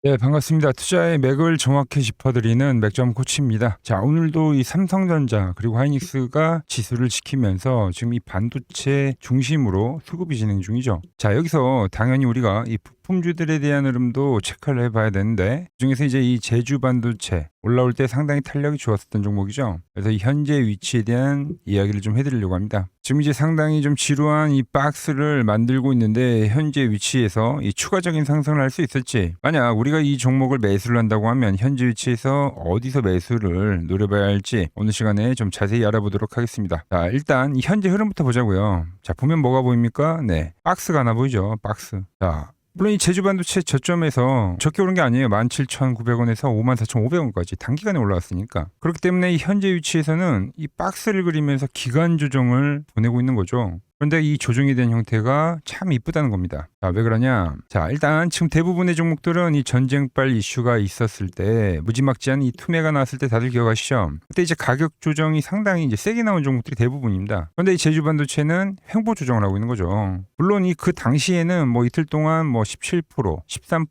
네, 반갑습니다. 투자의 맥을 정확히 짚어드리는 맥점 코치입니다. 자, 오늘도 이 삼성전자 그리고 하이닉스가 지수를 지키면서 지금 이 반도체 중심으로 수급이 진행 중이죠. 자, 여기서 당연히 우리가 이 부품주들에 대한 흐름도 체크를 해봐야 되는데, 그중에서 이제 이 제주 반도체 올라올 때 상당히 탄력이 좋았었던 종목이죠. 그래서 이 현재 위치에 대한 이야기를 좀 해드리려고 합니다. 지금 이제 상당히 좀 지루한 이 박스를 만들고 있는데, 현재 위치에서 이 추가적인 상승을 할 수 있을지, 만약 우리가 이 종목을 매수를 한다고 하면 현재 위치에서 어디서 매수를 노려봐야 할지 오늘 시간에 좀 자세히 알아보도록 하겠습니다. 자, 일단 이 현재 흐름부터 보자고요. 자, 보면 뭐가 보입니까? 네, 박스가 하나 보이죠. 박스. 자, 물론 이 제주 반도체 저점에서 적게 오른 게 아니에요. 17,900원에서 54,500원까지 단기간에 올라왔으니까. 그렇기 때문에 이 현재 위치에서는 이 박스를 그리면서 기간 조정을 보내고 있는 거죠. 그런데 이 조정이 된 형태가 참 이쁘다는 겁니다. 자, 왜 그러냐? 자, 일단 지금 대부분의 종목들은 이 전쟁발 이슈가 있었을 때, 무지막지한 이 투매가 나왔을 때 다들 기억하시죠? 그때 이제 가격 조정이 상당히 이제 세게 나온 종목들이 대부분입니다. 그런데 이 제주 반도체는 횡보 조정을 하고 있는 거죠. 물론 이 그 당시에는 뭐 이틀 동안 뭐 17%, 13%,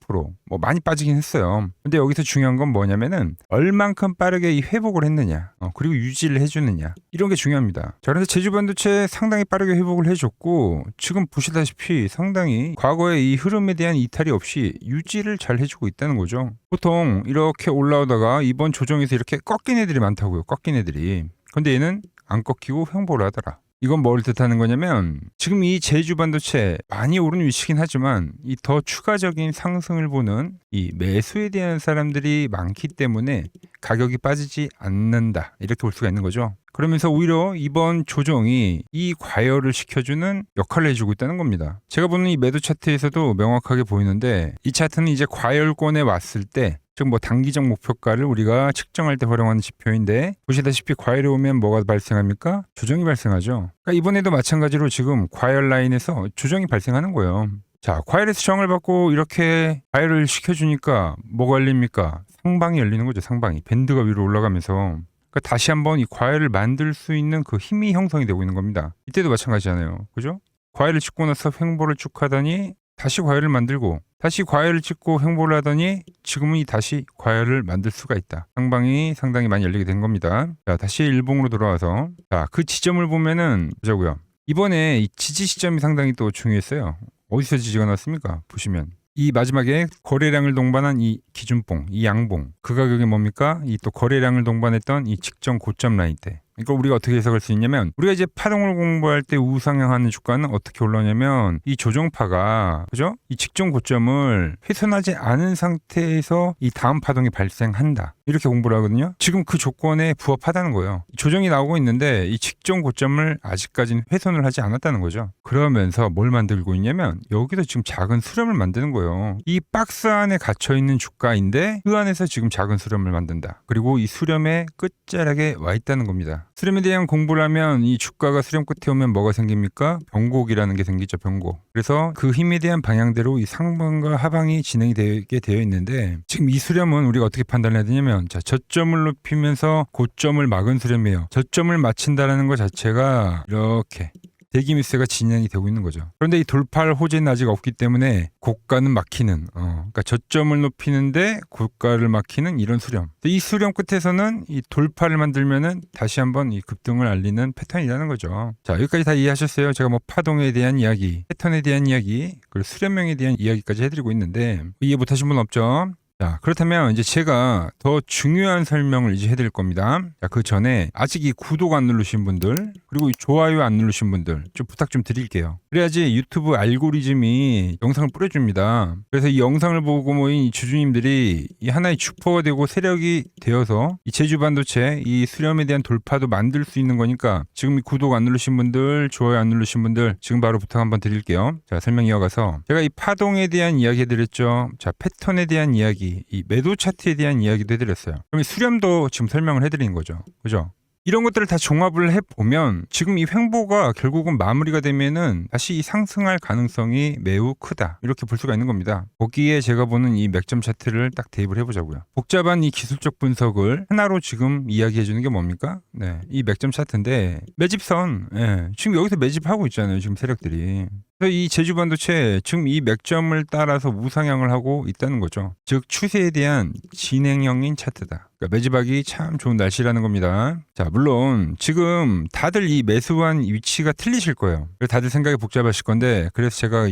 뭐 많이 빠지긴 했어요. 근데 여기서 중요한 건 뭐냐면은 얼만큼 빠르게 이 회복을 했느냐, 그리고 유지를 해주느냐, 이런 게 중요합니다. 자, 그래서 제주 반도체 상당히 빠르게 회복을 해줬고, 지금 보시다시피 상당히 과거의 이 흐름에 대한 이탈이 없이 유지를 잘 해주고 있다는 거죠. 보통 이렇게 올라오다가 이번 조정에서 이렇게 꺾인 애들이 많다고요. 꺾인 애들이. 근데 얘는 안 꺾이고 횡보를 하더라. 이건 뭘 뜻하는 거냐면, 지금 이 제주 반도체 많이 오른 위치긴 하지만 이 더 추가적인 상승을 보는 이 매수에 대한 사람들이 많기 때문에 가격이 빠지지 않는다, 이렇게 볼 수가 있는 거죠. 그러면서 오히려 이번 조정이 이 과열을 시켜주는 역할을 해주고 있다는 겁니다. 제가 보는 이 매도 차트에서도 명확하게 보이는데, 이 차트는 이제 과열권에 왔을 때, 즉 뭐 단기적 목표가를 우리가 측정할 때 활용하는 지표인데, 보시다시피 과열에 오면 뭐가 발생합니까? 조정이 발생하죠. 그러니까 이번에도 마찬가지로 지금 과열 라인에서 조정이 발생하는 거예요. 자, 과열에서 저항을 받고 이렇게 과열을 시켜주니까 뭐가 열립니까? 상방이 열리는 거죠. 상방이. 밴드가 위로 올라가면서. 그러니까 다시 한번 이 과열을 만들 수 있는 그 힘이 형성이 되고 있는 겁니다. 이때도 마찬가지잖아요. 그죠? 과열을 찍고 나서 횡보를 쭉 하더니 다시 과열을 만들고, 다시 과열을 찍고 횡보를 하더니 지금은 이 다시 과열을 만들 수가 있다. 상방이 상당히 많이 열리게 된 겁니다. 자, 다시 일봉으로 돌아와서, 자, 그 지점을 보면은 보자고요. 이번에 이 지지 시점이 상당히 또 중요했어요. 어디서 지지가 났습니까? 보시면 이 마지막에 거래량을 동반한 이 기준봉, 이 양봉, 그 가격이 뭡니까? 이 또 거래량을 동반했던 이 직전 고점 라인 때. 그러니까 우리가 어떻게 해석할 수 있냐면, 우리가 이제 파동을 공부할 때 우상향하는 주가는 어떻게 올라오냐면, 이 조정파가, 그죠? 이 직전 고점을 훼손하지 않은 상태에서 이 다음 파동이 발생한다, 이렇게 공부를 하거든요. 지금 그 조건에 부합하다는 거예요. 조정이 나오고 있는데 이 직전 고점을 아직까지는 훼손을 하지 않았다는 거죠. 그러면서 뭘 만들고 있냐면, 여기서 지금 작은 수렴을 만드는 거예요. 이 박스 안에 갇혀 있는 주가인데 그 안에서 지금 작은 수렴을 만든다. 그리고 이 수렴의 끝자락에 와 있다는 겁니다. 수렴에 대한 공부를 하면 이 주가가 수렴 끝에 오면 뭐가 생깁니까? 변곡이라는 게 생기죠. 변곡. 그래서 그 힘에 대한 방향대로 이 상방과 하방이 진행이 되게 되어 있는데, 지금 이 수렴은 우리가 어떻게 판단해야 되냐면, 자, 저점을 높이면서 고점을 막은 수렴이에요. 저점을 맞춘다는 것 자체가 이렇게 대기 미세가 진행이 되고 있는 거죠. 그런데 이 돌파할 호재는 아직 없기 때문에 고가는 막히는, 그러니까 저점을 높이는데 고가를 막히는 이런 수렴. 이 수렴 끝에서는 이 돌파를 만들면은 다시 한번 이 급등을 알리는 패턴이라는 거죠. 자, 여기까지 다 이해하셨어요? 제가 뭐 파동에 대한 이야기, 패턴에 대한 이야기, 그리고 수렴형에 대한 이야기까지 해드리고 있는데, 이해 못하신 분 없죠? 자, 그렇다면 이제 제가 더 중요한 설명을 이제 해드릴 겁니다. 자, 그 전에 아직 이 구독 안 누르신 분들, 그리고 이 좋아요 안 누르신 분들 좀 부탁 좀 드릴게요. 그래야지 유튜브 알고리즘이 영상을 뿌려줍니다. 그래서 이 영상을 보고 모인 이 주주님들이 이 하나의 주포가 되고 세력이 되어서 이 제주 반도체 이 수렴에 대한 돌파도 만들 수 있는 거니까, 지금 이 구독 안 누르신 분들, 좋아요 안 누르신 분들 지금 바로 부탁 한번 드릴게요. 자, 설명 이어가서 제가 이 파동에 대한 이야기 해드렸죠. 자, 패턴에 대한 이야기, 이 매도 차트에 대한 이야기도 해드렸어요. 그럼 이 수렴도 지금 설명을 해드리는 거죠. 그죠? 이런 것들을 다 종합을 해보면 지금 이 횡보가 결국은 마무리가 되면은 다시 이 상승할 가능성이 매우 크다, 이렇게 볼 수가 있는 겁니다. 거기에 제가 보는 이 맥점 차트를 딱 대입을 해보자고요. 복잡한 이 기술적 분석을 하나로 지금 이야기해 주는 게 뭡니까? 네, 이 맥점 차트인데 매집선, 지금 여기서 매집하고 있잖아요. 지금 세력들이. 그래서 이 제주 반도체 지금 이 맥점을 따라서 우상향을 하고 있다는 거죠. 즉 추세에 대한 진행형인 차트다. 그러니까 매집하기 참 좋은 날씨라는 겁니다. 자, 물론 지금 다들 이 매수한 위치가 틀리실 거예요. 그래서 다들 생각이 복잡하실 건데 그래서 제가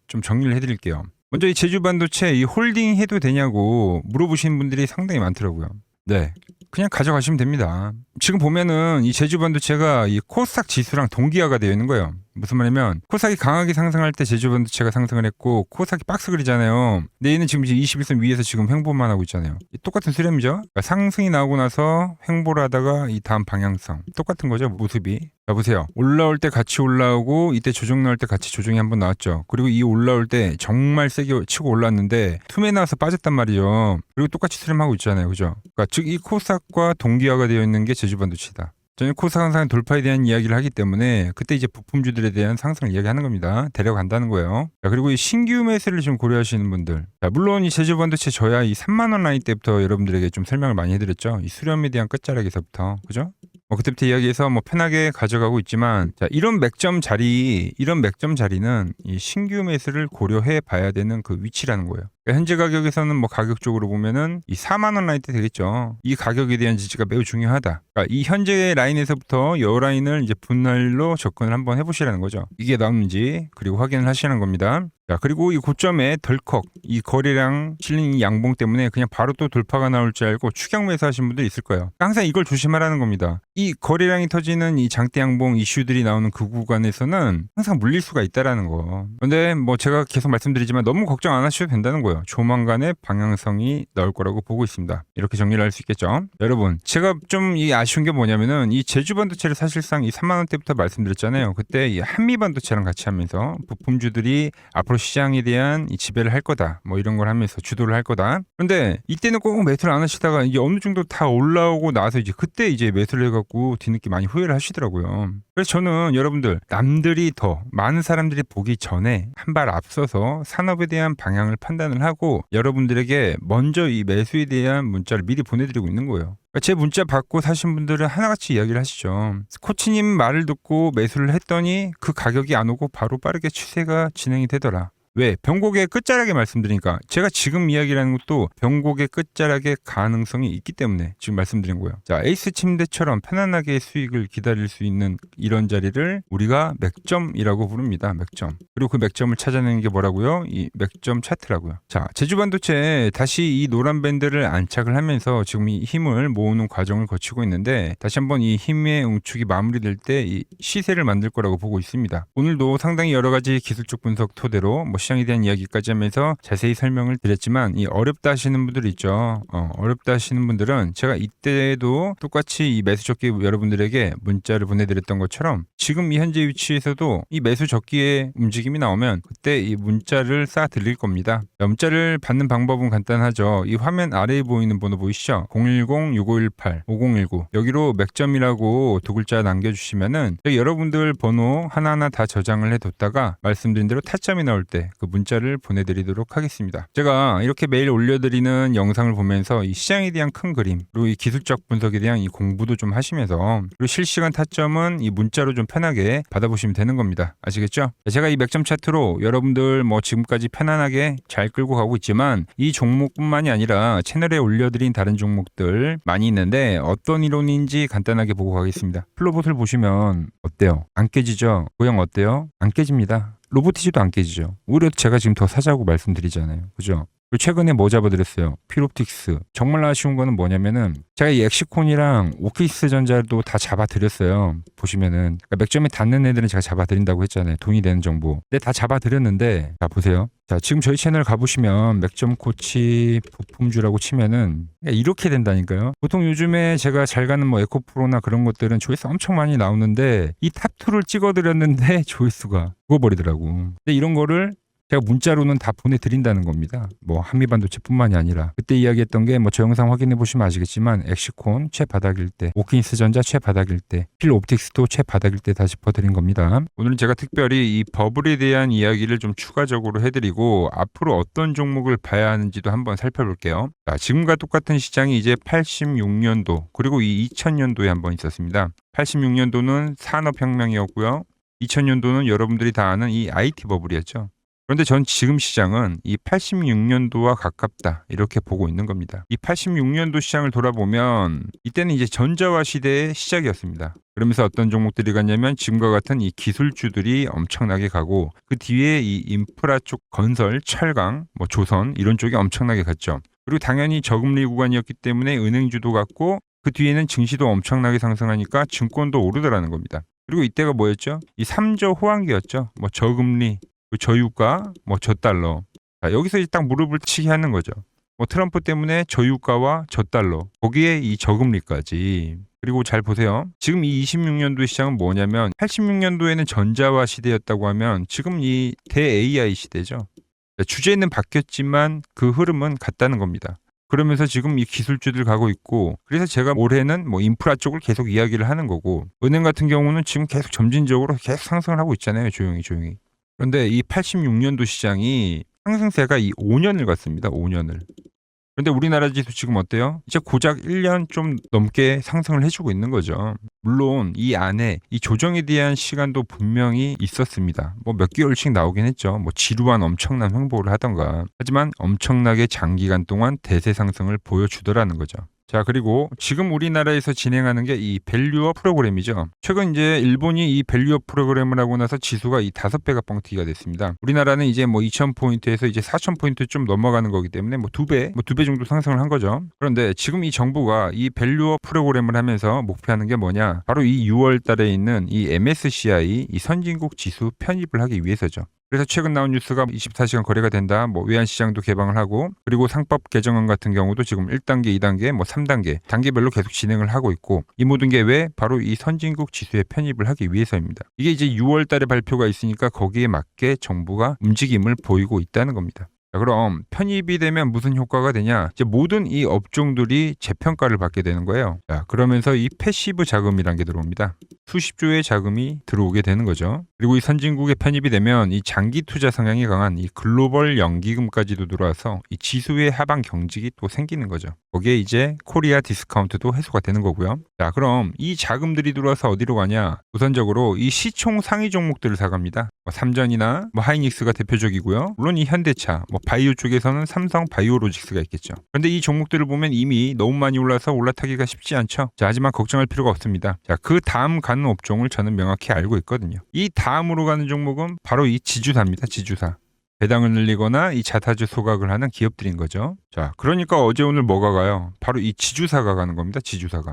좀 정리를 해드릴게요. 먼저 이 제주 반도체 이 홀딩 해도 되냐고 물어보시는 분들이 상당히 많더라고요. 네. 그냥 가져가시면 됩니다. 지금 보면은 이 제주 반도체가 이 코스닥 지수랑 동기화가 되어 있는 거예요. 무슨 말이냐면 코스닥이 강하게 상승할 때 제주 반도체가 상승을 했고 코스닥이 박스 그리잖아요. 근데 얘는 지금 21선 위에서 지금 횡보만 하고 있잖아요. 똑같은 수렴이죠. 그러니까 상승이 나오고 나서 횡보를 하다가 이 다음 방향성 똑같은 거죠. 모습이. 자 보세요. 올라올 때 같이 올라오고 이때 조정 나올 때 같이 조정이 한번 나왔죠. 그리고 이 올라올 때 정말 세게 치고 올랐는데 툼에 나와서 빠졌단 말이죠. 그리고 똑같이 수렴하고 있잖아요. 그죠? 그러니까 즉 이 코스닥과 동기화가 되어 있는 게 제주 반도체다. 저는 코스닥 상승 돌파에 대한 이야기를 하기 때문에 그때 이제 부품주들에 대한 상승을 이야기하는 겁니다. 데려간다는 거예요. 자, 그리고 이 신규 매수를 좀 고려하시는 분들. 자, 물론 이 제주 반도체 저야 이 3만 원 라인 때부터 여러분들에게 좀 설명을 많이 해드렸죠. 이 수렴에 대한 끝자락에서부터. 그죠? 그때부터 이야기해서 편하게 가져가고 있지만 자, 이런 맥점 자리는 이 신규 매수를 고려해 봐야 되는 그 위치라는 거예요. 그러니까 현재 가격에서는 가격적으로 보면은 이 4만 원 라인 때 되겠죠. 이 가격에 대한 지지가 매우 중요하다. 그러니까 이 현재 라인에서부터 여 라인을 이제 분할로 접근을 한번 해보시라는 거죠. 이게 나오는지 그리고 확인을 하시는 겁니다. 자, 그리고 이 고점에 덜컥 이 거래량 실린 이 양봉 때문에 그냥 바로 또 돌파가 나올 줄 알고 추격 매수하신 분들이 있을 거예요. 항상 이걸 조심하라는 겁니다. 이 거래량이 터지는 이 장대 양봉 이슈들이 나오는 그 구간에서는 항상 물릴 수가 있다라는 거. 근데 제가 계속 말씀드리지만 너무 걱정 안 하셔도 된다는 거예요. 조만간에 방향성이 나올 거라고 보고 있습니다. 이렇게 정리를 할 수 있겠죠. 여러분, 제가 좀 아쉬운 게 뭐냐면은 이 제주 반도체를 사실상 이 3만 원대부터 말씀드렸잖아요. 그때 이 한미 반도체랑 같이 하면서 부품주들이 앞으로 시장에 대한 이 지배를 할 거다. 이런 걸 하면서 주도를 할 거다. 그런데 이때는 꼭 매수를 안 하시다가 이게 어느 정도 다 올라오고 나서 이제 그때 이제 매수를 해갖고 뒤늦게 많이 후회를 하시더라고요. 그래서 저는 여러분들 남들이 더 많은 사람들이 보기 전에 한 발 앞서서 산업에 대한 방향을 판단을 하고 여러분들에게 먼저 이 매수에 대한 문자를 미리 보내드리고 있는 거예요. 제 문자 받고 사신 분들은 하나같이 이야기를 하시죠. 코치님 말을 듣고 매수를 했더니 그 가격이 안 오고 바로 빠르게 추세가 진행이 되더라. 왜? 변곡의 끝자락에 말씀드리니까 제가 지금 이야기라는 것도 변곡의 끝자락에 가능성이 있기 때문에 지금 말씀드린 거예요. 자, 에이스 침대처럼 편안하게 수익을 기다릴 수 있는 이런 자리를 우리가 맥점이라고 부릅니다. 맥점. 그리고 그 맥점을 찾아내는 게 뭐라고요? 이 맥점 차트라고요. 자, 제주 반도체 다시 이 노란 밴드를 안착을 하면서 지금 이 힘을 모으는 과정을 거치고 있는데 다시 한번 이 힘의 응축이 마무리될 때 이 시세를 만들 거라고 보고 있습니다. 오늘도 상당히 여러 가지 기술적 분석 토대로 시장에 대한 이야기까지 하면서 자세히 설명을 드렸지만 이 어렵다 하시는 분들 있죠. 어렵다 하시는 분들은 제가 이때도 똑같이 이 매수 적기 여러분들에게 문자를 보내드렸던 것처럼 지금 이 현재 위치에서도 이 매수 적기의 움직임이 나오면 그때 이 문자를 쏴 드릴 겁니다. 문자를 받는 방법은 간단하죠. 이 화면 아래에 보이는 번호 보이시죠? 010-6518-5019 여기로 맥점이라고 두 글자 남겨주시면은 여러분들 번호 하나하나 다 저장을 해뒀다가 말씀드린 대로 타점이 나올 때 그 문자를 보내드리도록 하겠습니다. 제가 이렇게 매일 올려드리는 영상을 보면서 이 시장에 대한 큰 그림 그리고 이 기술적 분석에 대한 이 공부도 좀 하시면서 그리고 실시간 타점은 이 문자로 좀 편하게 받아보시면 되는 겁니다. 아시겠죠? 제가 이 맥점 차트로 여러분들 지금까지 편안하게 잘 끌고 가고 있지만 이 종목뿐만이 아니라 채널에 올려드린 다른 종목들 많이 있는데 어떤 이론인지 간단하게 보고 가겠습니다. 플로봇을 보시면 어때요? 안 깨지죠? 모양 어때요? 안 깨집니다. 로보티지도 안 깨지죠. 오히려 제가 지금 더 사자고 말씀드리잖아요. 그죠? 그리고 최근에 뭐 잡아드렸어요? 필옵틱스. 정말 아쉬운 거는 뭐냐면은 제가 이 엑시콘이랑 오키스 전자도 다 잡아드렸어요. 보시면은 그러니까 맥점에 닿는 애들은 제가 잡아드린다고 했잖아요. 돈이 되는 정보. 근데 다 잡아드렸는데 자 보세요. 자 지금 저희 채널 가보시면 맥점 코치 부품주라고 치면은 이렇게 된다니까요. 보통 요즘에 제가 잘 가는 에코프로나 그런 것들은 조회수 엄청 많이 나오는데 이 탑2를 찍어드렸는데 조회수가 죽어버리더라고. 근데 이런 거를 제가 문자로는 다 보내드린다는 겁니다. 한미반도체뿐만이 아니라 그때 이야기했던 게 저 영상 확인해 보시면 아시겠지만 엑시콘 최바닥일 때, 오킨스 전자 최바닥일 때, 필옵틱스도 최바닥일 때 다 짚어드린 겁니다. 오늘은 제가 특별히 이 버블에 대한 이야기를 좀 추가적으로 해드리고 앞으로 어떤 종목을 봐야 하는지도 한번 살펴볼게요. 자, 지금과 똑같은 시장이 이제 86년도 그리고 이 2000년도에 한번 있었습니다. 86년도는 산업혁명이었고요. 2000년도는 여러분들이 다 아는 이 IT 버블이었죠. 그런데 전 지금 시장은 이 86년도와 가깝다 이렇게 보고 있는 겁니다. 이 86년도 시장을 돌아보면 이때는 이제 전자화 시대의 시작이었습니다. 그러면서 어떤 종목들이 갔냐면 지금과 같은 이 기술주들이 엄청나게 가고 그 뒤에 이 인프라 쪽 건설, 철강, 뭐 조선 이런 쪽이 엄청나게 갔죠. 그리고 당연히 저금리 구간이었기 때문에 은행주도 갔고 그 뒤에는 증시도 엄청나게 상승하니까 증권도 오르더라는 겁니다. 그리고 이때가 뭐였죠? 이 3저 호황기였죠. 뭐 저금리, 저유가, 뭐 저달러. 자, 여기서 이제 딱 무릎을 치게 하는 거죠. 뭐 트럼프 때문에 저유가와 저달러, 거기에 이 저금리까지. 그리고 잘 보세요. 지금 이 26년도 시장은 뭐냐면 86년도에는 전자화 시대였다고 하면 지금 이 대 AI 시대죠. 주제는 바뀌었지만 그 흐름은 같다는 겁니다. 그러면서 지금 이 기술주들 가고 있고, 그래서 제가 올해는 뭐 인프라 쪽을 계속 이야기를 하는 거고, 은행 같은 경우는 지금 계속 점진적으로 계속 상승을 하고 있잖아요. 조용히. 그런데 이 86년도 시장이 상승세가 이 5년을 갔습니다. 5년을. 그런데 우리나라 지수 지금 어때요? 이제 고작 1년 좀 넘게 상승을 해주고 있는 거죠. 물론 이 안에 이 조정에 대한 시간도 분명히 있었습니다. 뭐 몇 개월씩 나오긴 했죠. 뭐 지루한 엄청난 횡보를 하던가. 하지만 엄청나게 장기간 동안 대세 상승을 보여주더라는 거죠. 자, 그리고 지금 우리나라에서 진행하는 게 이 밸류업 프로그램이죠. 최근 이제 일본이 이 밸류업 프로그램을 하고 나서 지수가 이 5배가 뻥튀기가 됐습니다. 우리나라는 이제 뭐 2000포인트에서 이제 4000포인트 좀 넘어가는 거기 때문에 뭐 2배 정도 상승을 한 거죠. 그런데 지금 이 정부가 이 밸류업 프로그램을 하면서 목표하는 게 뭐냐? 바로 이 6월 달에 있는 이 MSCI 이 선진국 지수 편입을 하기 위해서죠. 그래서 최근 나온 뉴스가 24시간 거래가 된다. 뭐 외환시장도 개방을 하고, 그리고 상법 개정안 같은 경우도 지금 1단계, 2단계, 뭐 3단계 단계별로 계속 진행을 하고 있고, 이 모든 게 왜? 바로 이 선진국 지수에 편입을 하기 위해서입니다. 이게 이제 6월 달에 발표가 있으니까 거기에 맞게 정부가 움직임을 보이고 있다는 겁니다. 자, 그럼 편입이 되면 무슨 효과가 되냐? 이제 모든 이 업종들이 재평가를 받게 되는 거예요. 자, 그러면서 이 패시브 자금이란 게 들어옵니다. 수십조의 자금이 들어오게 되는 거죠. 그리고 이 선진국에 편입이 되면 이 장기 투자 성향이 강한 이 글로벌 연기금까지도 들어와서 이 지수의 하방 경직이 또 생기는 거죠. 거기에 이제 코리아 디스카운트도 해소가 되는 거고요. 자, 그럼 이 자금들이 들어와서 어디로 가냐? 우선적으로 이 시총 상위 종목들을 사갑니다. 뭐 삼전이나 뭐 하이닉스가 대표적이고요. 물론 이 현대차, 뭐 바이오 쪽에서는 삼성 바이오로직스가 있겠죠. 그런데 이 종목들을 보면 이미 너무 많이 올라서 올라타기가 쉽지 않죠. 자, 하지만 걱정할 필요가 없습니다. 자, 그 다음 가는 업종을 저는 명확히 알고 있거든요. 이 다음으로 가는 종목은 바로 이 지주사입니다. 지주사. 배당을 늘리거나 이 자사주 소각을 하는 기업들인 거죠. 자, 그러니까 어제 오늘 뭐가 가요? 바로 이 지주사가 가는 겁니다. 지주사가.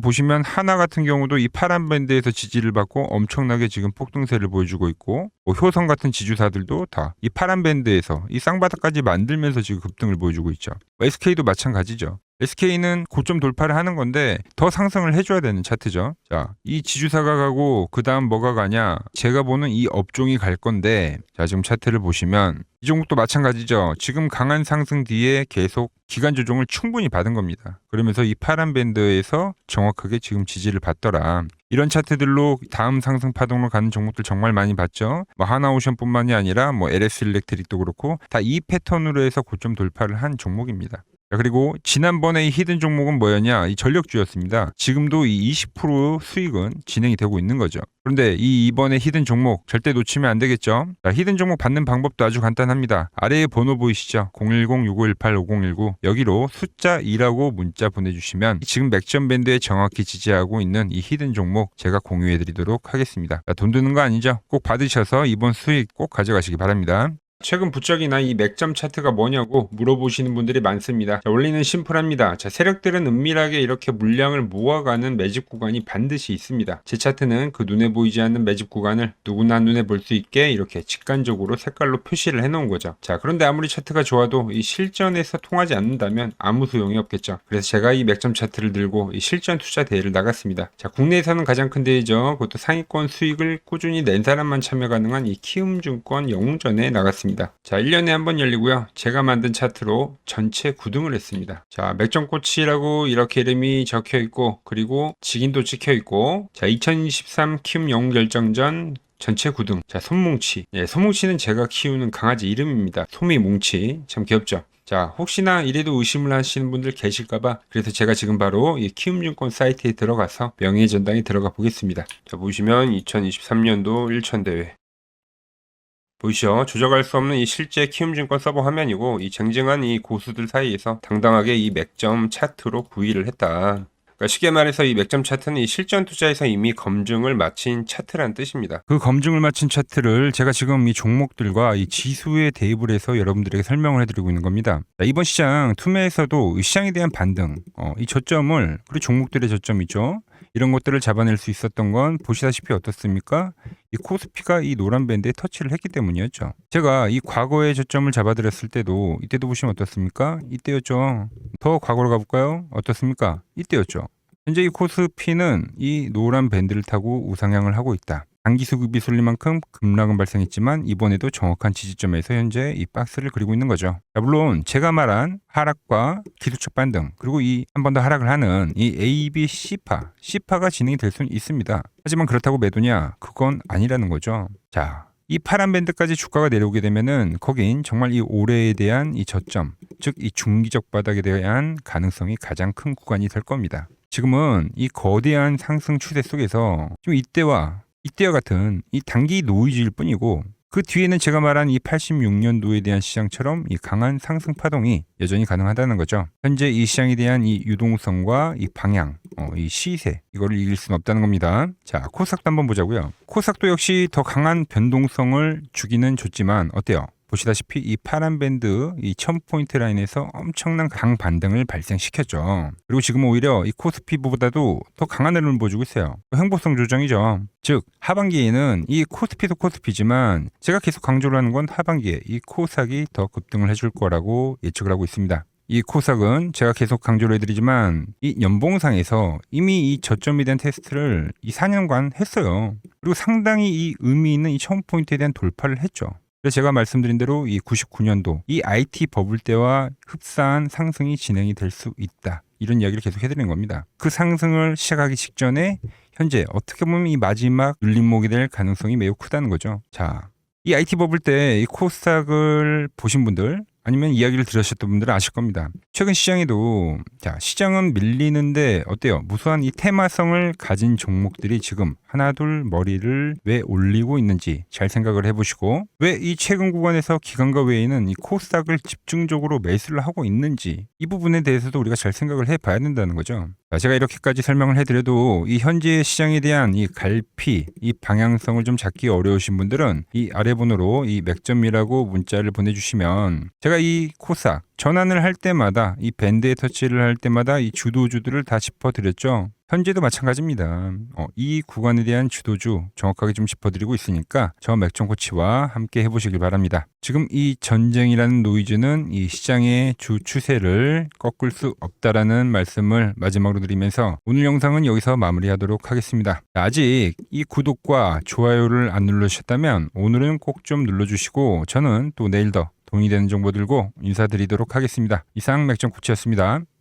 보시면 하나 같은 경우도 이 파란 밴드에서 지지를 받고 엄청나게 지금 폭등세를 보여주고 있고, 뭐 효성 같은 지주사들도 다 이 파란 밴드에서 이 쌍바닥까지 만들면서 지금 급등을 보여주고 있죠. SK도 마찬가지죠. SK는 고점 돌파를 하는 건데 더 상승을 해줘야 되는 차트죠. 자, 이 지주사가 가고 그 다음 뭐가 가냐? 제가 보는 이 업종이 갈 건데, 자, 지금 차트를 보시면 이 종목도 마찬가지죠. 지금 강한 상승 뒤에 계속 기간 조정을 충분히 받은 겁니다. 그러면서 이 파란 밴드에서 정확하게 지금 지지를 받더라. 이런 차트들로 다음 상승 파동으로 가는 종목들 정말 많이 봤죠. 뭐 하나오션뿐만이 아니라 뭐 LS 일렉트릭도 그렇고 다 이 패턴으로 해서 고점 돌파를 한 종목입니다. 자, 그리고 지난번에 이 히든 종목은 뭐였냐? 이 전력주였습니다. 지금도 이 20% 수익은 진행이 되고 있는 거죠. 그런데 이번에 히든 종목 절대 놓치면 안 되겠죠? 자, 히든 종목 받는 방법도 아주 간단합니다. 아래에 번호 보이시죠? 010-6518-5019 여기로 숫자 2라고 문자 보내주시면 지금 맥점 밴드에 정확히 지지하고 있는 이 히든 종목 제가 공유해드리도록 하겠습니다. 자, 돈 드는 거 아니죠? 꼭 받으셔서 이번 수익 꼭 가져가시기 바랍니다. 최근 부쩍이나 이 맥점 차트가 뭐냐고 물어보시는 분들이 많습니다. 자, 원리는 심플합니다. 자, 세력들은 은밀하게 이렇게 물량을 모아가는 매집 구간이 반드시 있습니다. 제 차트는 그 눈에 보이지 않는 매집 구간을 누구나 눈에 볼 수 있게 이렇게 직관적으로 색깔로 표시를 해놓은 거죠. 자, 그런데 아무리 차트가 좋아도 이 실전에서 통하지 않는다면 아무 소용이 없겠죠. 그래서 제가 이 맥점 차트를 들고 이 실전 투자 대회를 나갔습니다. 자, 국내에서는 가장 큰 대회죠. 그것도 상위권 수익을 꾸준히 낸 사람만 참여 가능한 이 키움증권 영웅전에 나갔습니다. 자, 1년에 한 번 열리고요. 제가 만든 차트로 전체 9등을 했습니다. 자, 맥점코치라고 이렇게 이름이 적혀 있고, 그리고 직인도 찍혀 있고, 자, 2023 키움 영웅 결정전 전체 구등. 자, 솜뭉치. 예, 솜뭉치는 제가 키우는 강아지 이름입니다. 솜이 뭉치. 참 귀엽죠. 자, 혹시나 이래도 의심을 하시는 분들 계실까봐 그래서 제가 지금 바로 이 키움증권 사이트에 들어가서 명예의 전당에 들어가 보겠습니다. 자, 보시면 2023년도 1천 대회. 보이시죠? 조작할 수 없는 이 실제 키움증권 서버 화면이고, 이 쟁쟁한 이 고수들 사이에서 당당하게 이 맥점 차트로 9위를 했다. 그러니까 쉽게 말해서 이 맥점 차트는 이 실전 투자에서 이미 검증을 마친 차트라는 뜻입니다. 그 검증을 마친 차트를 제가 지금 이 종목들과 이 지수에 대입을 해서 여러분들에게 설명을 해드리고 있는 겁니다. 자, 이번 시장 투매에서도 시장에 대한 반등, 이 저점을, 그리고 종목들의 저점이죠. 이런 것들을 잡아낼 수 있었던 건 보시다시피 어떻습니까? 이 코스피가 이 노란 밴드에 터치를 했기 때문이었죠. 제가 이 과거의 저점을 잡아드렸을 때도 이때도 보시면 어떻습니까? 이때였죠. 더 과거로 가볼까요? 어떻습니까? 이때였죠. 현재 이 코스피는 이 노란 밴드를 타고 우상향을 하고 있다. 단기 수급이 쏠릴 만큼 급락은 발생했지만 이번에도 정확한 지지점에서 현재 이 박스를 그리고 있는 거죠. 자, 물론 제가 말한 하락과 기술적 반등, 그리고 이 한 번 더 하락을 하는 이 A, B, C파가 진행이 될 수는 있습니다. 하지만 그렇다고 매도냐? 그건 아니라는 거죠. 자, 이 파란 밴드까지 주가가 내려오게 되면은 거긴 정말 이 올해에 대한 이 저점, 즉 이 중기적 바닥에 대한 가능성이 가장 큰 구간이 될 겁니다. 지금은 이 거대한 상승 추세 속에서 좀 이때와 같은 이 단기 노이즈일 뿐이고, 그 뒤에는 제가 말한 이 86년도에 대한 시장처럼 이 강한 상승 파동이 여전히 가능하다는 거죠. 현재 이 시장에 대한 이 유동성과 이 방향, 이 시세, 이거를 이길 수는 없다는 겁니다. 자, 코스닥도 한번 보자고요. 코스닥도 역시 더 강한 변동성을 주기는 줬지만 어때요? 보시다시피 이 파란 밴드 이 1000포인트 라인에서 엄청난 강반등을 발생시켰죠. 그리고 지금 오히려 이 코스피보다도 더 강한 흐름을 보여주고 있어요. 행보성 조정이죠. 즉 하반기에는 이 코스피도 코스피지만 제가 계속 강조를 하는 건 하반기에 이 코스닥이 더 급등을 해줄 거라고 예측을 하고 있습니다. 이 코스닥은 제가 계속 강조를 해드리지만 이 연봉상에서 이미 이 저점에 대한 테스트를 이 4년간 했어요. 그리고 상당히 이 의미 있는 이 1000포인트에 대한 돌파를 했죠. 그래서 제가 말씀드린 대로 이 99년도 이 IT 버블 때와 흡사한 상승이 진행이 될 수 있다. 이런 이야기를 계속 해드리는 겁니다. 그 상승을 시작하기 직전에 현재 어떻게 보면 이 마지막 눌림목이 될 가능성이 매우 크다는 거죠. 자, 이 IT 버블 때 이 코스닥을 보신 분들 아니면 이야기를 들으셨던 분들은 아실 겁니다. 최근 시장에도 시장은 밀리는데 어때요? 무수한 이 테마성을 가진 종목들이 지금 하나둘 머리를 왜 올리고 있는지 잘 생각을 해보시고, 왜 이 최근 구간에서 기관과 외에는 이 코스닥을 집중적으로 매수를 하고 있는지, 이 부분에 대해서도 우리가 잘 생각을 해봐야 된다는 거죠. 제가 이렇게까지 설명을 해드려도 이 현재 시장에 대한 이 갈피, 이 방향성을 좀 잡기 어려우신 분들은 이 아래 번호로 이 맥점이라고 문자를 보내주시면 제가 이 코스닥 전환을 할 때마다 이 밴드에 터치를 할 때마다 이 주도주들을 다 짚어드렸죠. 현재도 마찬가지입니다. 이 구간에 대한 주도주 정확하게 좀 짚어드리고 있으니까 저 맥점 코치와 함께 해보시길 바랍니다. 지금 이 전쟁이라는 노이즈는 이 시장의 주 추세를 꺾을 수 없다라는 말씀을 마지막으로 드리면서 오늘 영상은 여기서 마무리하도록 하겠습니다. 아직 이 구독과 좋아요를 안 눌러주셨다면 오늘은 꼭 좀 눌러주시고 저는 또 내일 더 돈이 되는 정보 들고 인사드리도록 하겠습니다. 이상 맥점 코치였습니다.